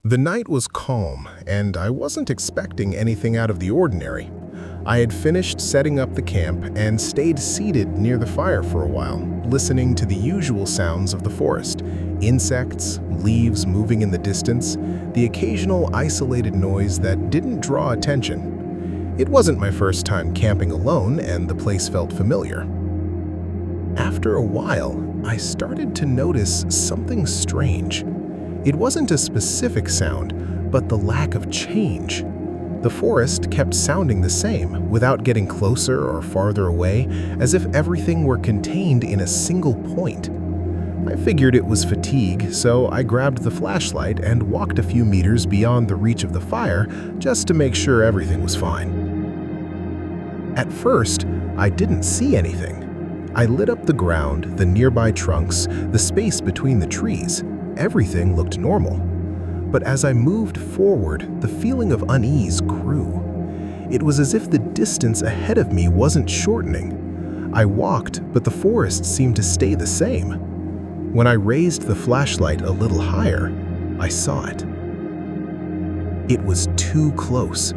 The night was calm, and I wasn't expecting anything out of the ordinary. I had finished setting up the camp and stayed seated near the fire for a while, listening to the usual sounds of the forest: insects, leaves moving in the distance, the occasional isolated noise that didn't draw attention. It wasn't my first time camping alone, and the place felt familiar. After a while, I started to notice something strange. It wasn't a specific sound, but the lack of change. The forest kept sounding the same, without getting closer or farther away, as if everything were contained in a single point. I figured it was fatigue, so I grabbed the flashlight and walked a few meters beyond the reach of the fire just to make sure everything was fine. At first, I didn't see anything. I lit up the ground, the nearby trunks, the space between the trees. Everything looked normal. But as I moved forward, the feeling of unease grew. It was as if the distance ahead of me wasn't shortening. I walked, but the forest seemed to stay the same. When I raised the flashlight a little higher, I saw it. It was too close.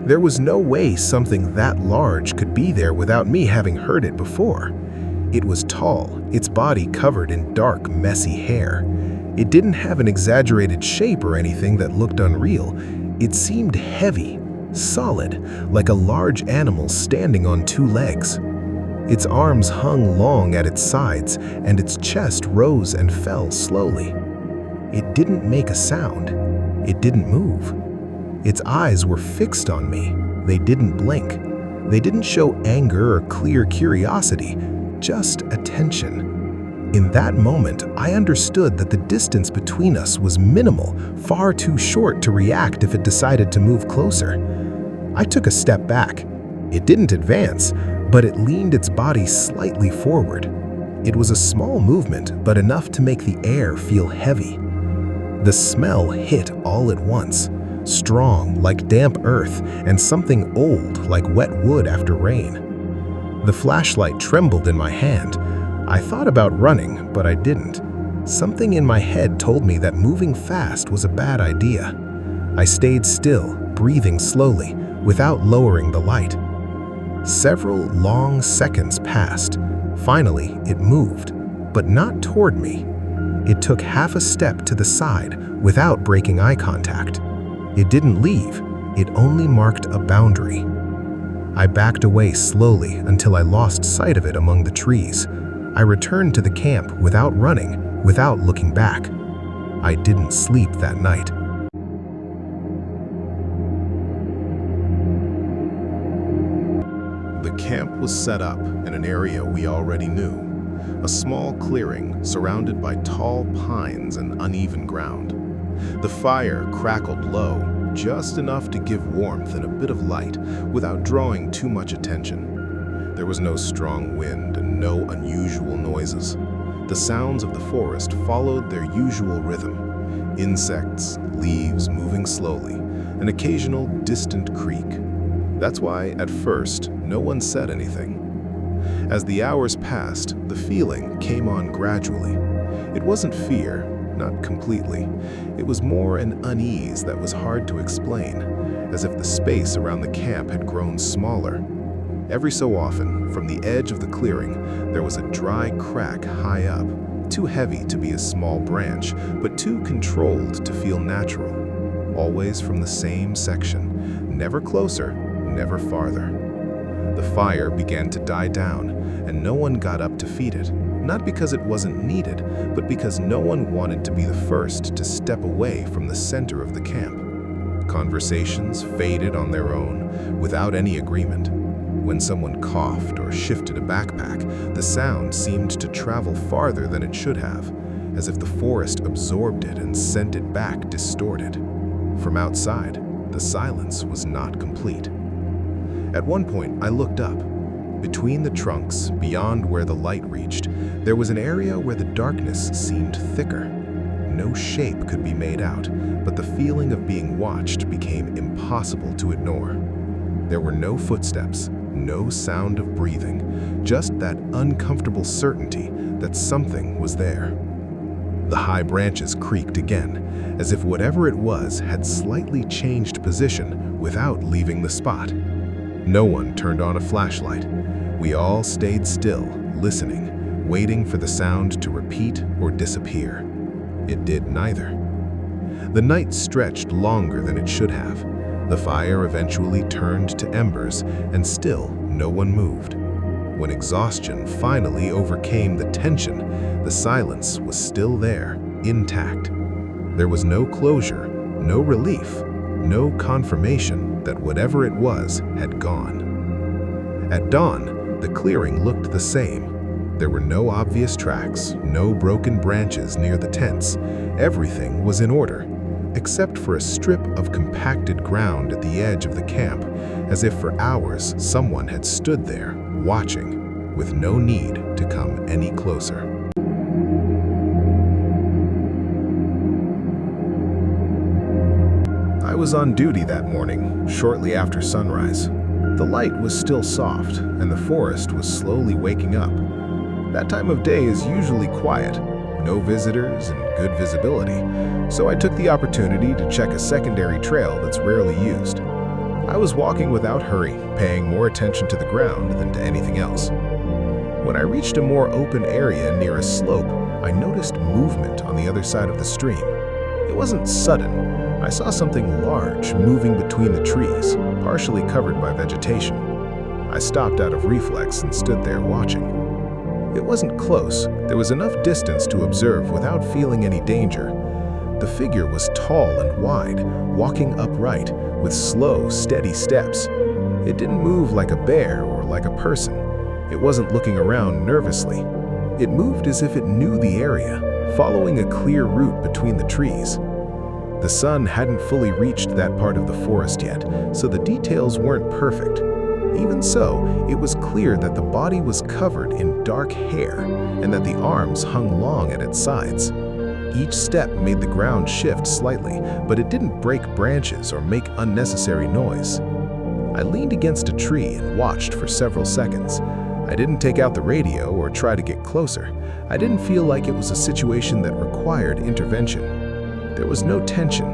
There was no way something that large could be there without me having heard it before. It was tall, its body covered in dark, messy hair. It didn't have an exaggerated shape or anything that looked unreal. It seemed heavy, solid, like a large animal standing on two legs. Its arms hung long at its sides, and its chest rose and fell slowly. It didn't make a sound. It didn't move. Its eyes were fixed on me. They didn't blink. They didn't show anger or clear curiosity, just attention. In that moment, I understood that the distance between us was minimal, far too short to react if it decided to move closer. I took a step back. It didn't advance, but it leaned its body slightly forward. It was a small movement, but enough to make the air feel heavy. The smell hit all at once, strong like damp earth and something old like wet wood after rain. The flashlight trembled in my hand. I thought about running, but I didn't. Something in my head told me that moving fast was a bad idea. I stayed still, breathing slowly, without lowering the light. Several long seconds passed. Finally, it moved, but not toward me. It took half a step to the side without breaking eye contact. It didn't leave. It only marked a boundary. I backed away slowly until I lost sight of it among the trees. I returned to the camp without running, without looking back. I didn't sleep that night. The camp was set up in an area we already knew, a small clearing surrounded by tall pines and uneven ground. The fire crackled low, just enough to give warmth and a bit of light without drawing too much attention. There was no strong wind and no unusual noises. The sounds of the forest followed their usual rhythm: insects, leaves moving slowly, an occasional distant creak. That's why, at first, no one said anything. As the hours passed, the feeling came on gradually. It wasn't fear, not completely. It was more an unease that was hard to explain, as if the space around the camp had grown smaller. Every so often, from the edge of the clearing, there was a dry crack high up, too heavy to be a small branch, but too controlled to feel natural. Always from the same section, never closer, never farther. The fire began to die down, and no one got up to feed it, not because it wasn't needed, but because no one wanted to be the first to step away from the center of the camp. Conversations faded on their own, without any agreement. When someone coughed or shifted a backpack, the sound seemed to travel farther than it should have, as if the forest absorbed it and sent it back distorted. From outside, the silence was not complete. At one point, I looked up. Between the trunks, beyond where the light reached, there was an area where the darkness seemed thicker. No shape could be made out, but the feeling of being watched became impossible to ignore. There were no footsteps, no sound of breathing, just that uncomfortable certainty that something was there. The high branches creaked again, as if whatever it was had slightly changed position without leaving the spot. No one turned on a flashlight. We all stayed still, listening, waiting for the sound to repeat or disappear. It did neither. The night stretched longer than it should have. The fire eventually turned to embers, and still no one moved. When exhaustion finally overcame the tension, the silence was still there, intact. There was no closure, no relief, no confirmation that whatever it was had gone. At dawn, the clearing looked the same. There were no obvious tracks, no broken branches near the tents. Everything was in order, except for a strip of compacted ground at the edge of the camp, as if for hours someone had stood there, watching, with no need to come any closer. I was on duty that morning, shortly after sunrise. The light was still soft, and the forest was slowly waking up. That time of day is usually quiet, no visitors and good visibility, so I took the opportunity to check a secondary trail that's rarely used. I was walking without hurry, paying more attention to the ground than to anything else. When I reached a more open area near a slope, I noticed movement on the other side of the stream. It wasn't sudden. I saw something large moving between the trees, partially covered by vegetation. I stopped out of reflex and stood there watching. It wasn't close. There was enough distance to observe without feeling any danger. The figure was tall and wide, walking upright, with slow, steady steps. It didn't move like a bear or like a person. It wasn't looking around nervously. It moved as if it knew the area, following a clear route between the trees. The sun hadn't fully reached that part of the forest yet, so the details weren't perfect. Even so, it was clear that the body was covered in dark hair and that the arms hung long at its sides. Each step made the ground shift slightly, but it didn't break branches or make unnecessary noise. I leaned against a tree and watched for several seconds. I didn't take out the radio or try to get closer. I didn't feel like it was a situation that required intervention. There was no tension.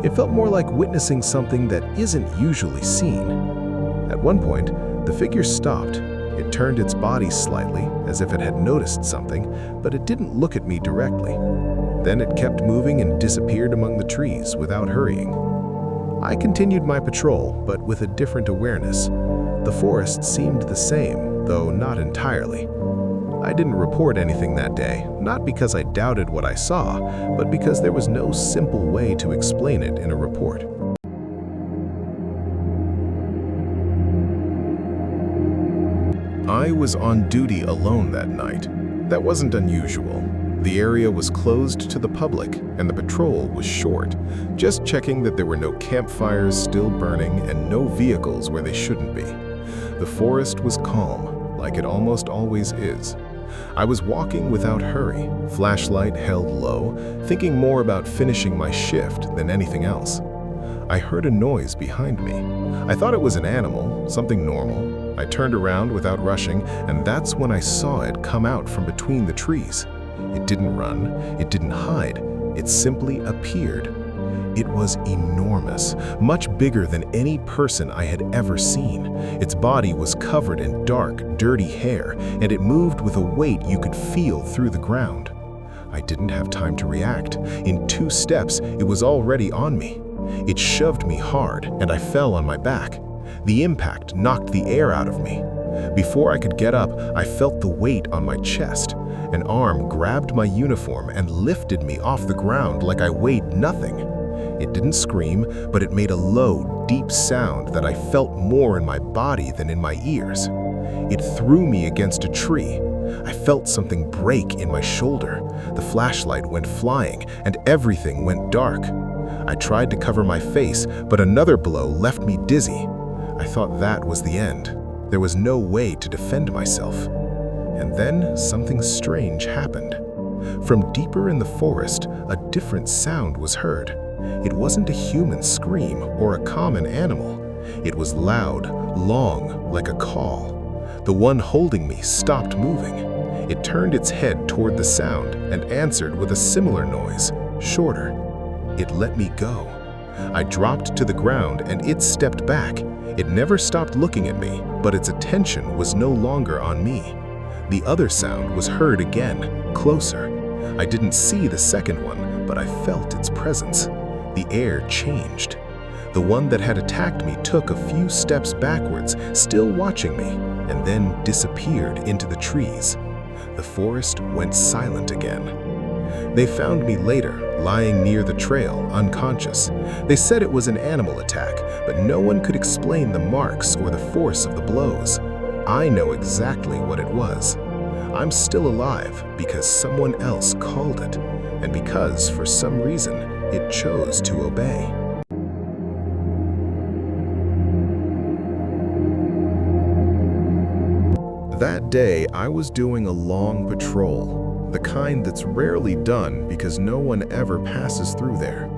It felt more like witnessing something that isn't usually seen. At one point, the figure stopped. It turned its body slightly, as if it had noticed something, but it didn't look at me directly. Then it kept moving and disappeared among the trees without hurrying. I continued my patrol, but with a different awareness. The forest seemed the same, though not entirely. I didn't report anything that day, not because I doubted what I saw, but because there was no simple way to explain it in a report. I was on duty alone that night. That wasn't unusual. The area was closed to the public, and the patrol was short, just checking that there were no campfires still burning and no vehicles where they shouldn't be. The forest was calm, like it almost always is. I was walking without hurry, flashlight held low, thinking more about finishing my shift than anything else. I heard a noise behind me. I thought it was an animal, something normal. I turned around without rushing, and that's when I saw it come out from between the trees. It didn't run, it didn't hide, it simply appeared. It was enormous, much bigger than any person I had ever seen. Its body was covered in dark, dirty hair, and it moved with a weight you could feel through the ground. I didn't have time to react. In 2 steps, it was already on me. It shoved me hard, and I fell on my back. The impact knocked the air out of me. Before I could get up, I felt the weight on my chest. An arm grabbed my uniform and lifted me off the ground like I weighed nothing. It didn't scream, but it made a low, deep sound that I felt more in my body than in my ears. It threw me against a tree. I felt something break in my shoulder. The flashlight went flying, and everything went dark. I tried to cover my face, but another blow left me dizzy. I thought that was the end. There was no way to defend myself. And then something strange happened. From deeper in the forest, a different sound was heard. It wasn't a human scream or a common animal. It was loud, long, like a call. The one holding me stopped moving. It turned its head toward the sound and answered with a similar noise, shorter. It let me go. I dropped to the ground and it stepped back. It never stopped looking at me, but its attention was no longer on me. The other sound was heard again, closer. I didn't see the second one, but I felt its presence. The air changed. The one that had attacked me took a few steps backwards, still watching me, and then disappeared into the trees. The forest went silent again. They found me later, lying near the trail, unconscious. They said it was an animal attack, but no one could explain the marks or the force of the blows. I know exactly what it was. I'm still alive because someone else called it, and because, for some reason, it chose to obey. That day, I was doing a long patrol, the kind that's rarely done because no one ever passes through there.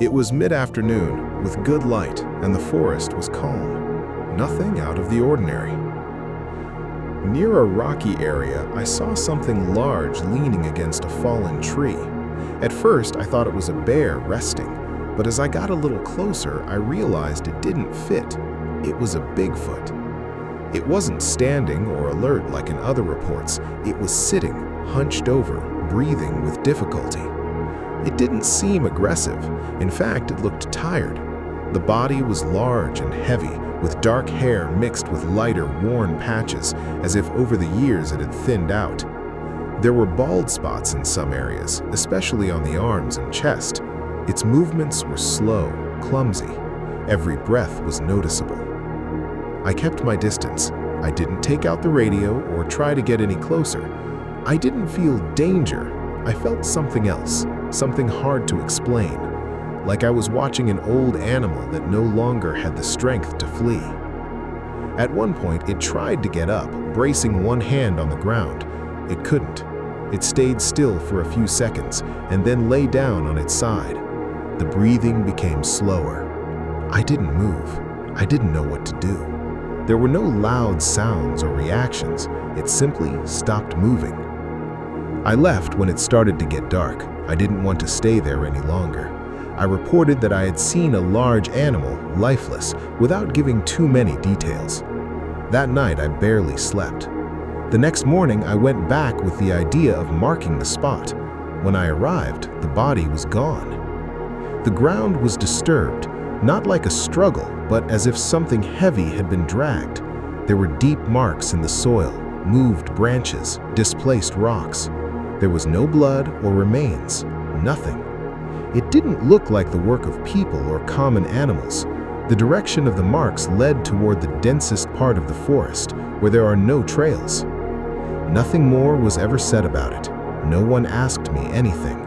It was mid-afternoon, with good light, and the forest was calm. Nothing out of the ordinary. Near a rocky area, I saw something large leaning against a fallen tree. At first, I thought it was a bear resting, but as I got a little closer, I realized it didn't fit. It was a Bigfoot. It wasn't standing or alert like in other reports. It was sitting, hunched over, breathing with difficulty. It didn't seem aggressive. In fact, it looked tired. The body was large and heavy, with dark hair mixed with lighter, worn patches, as if over the years it had thinned out. There were bald spots in some areas, especially on the arms and chest. Its movements were slow, clumsy. Every breath was noticeable. I kept my distance. I didn't take out the radio or try to get any closer. I didn't feel danger. I felt something else, something hard to explain, like I was watching an old animal that no longer had the strength to flee. At one point, it tried to get up, bracing one hand on the ground. It couldn't. It stayed still for a few seconds and then lay down on its side. The breathing became slower. I didn't move. I didn't know what to do. There were no loud sounds or reactions. It simply stopped moving. I left when it started to get dark. I didn't want to stay there any longer. I reported that I had seen a large animal, lifeless, without giving too many details. That night, I barely slept. The next morning, I went back with the idea of marking the spot. When I arrived, the body was gone. The ground was disturbed, not like a struggle, but as if something heavy had been dragged. There were deep marks in the soil, moved branches, displaced rocks. There was no blood or remains, nothing. It didn't look like the work of people or common animals. The direction of the marks led toward the densest part of the forest, where there are no trails. Nothing more was ever said about it. No one asked me anything.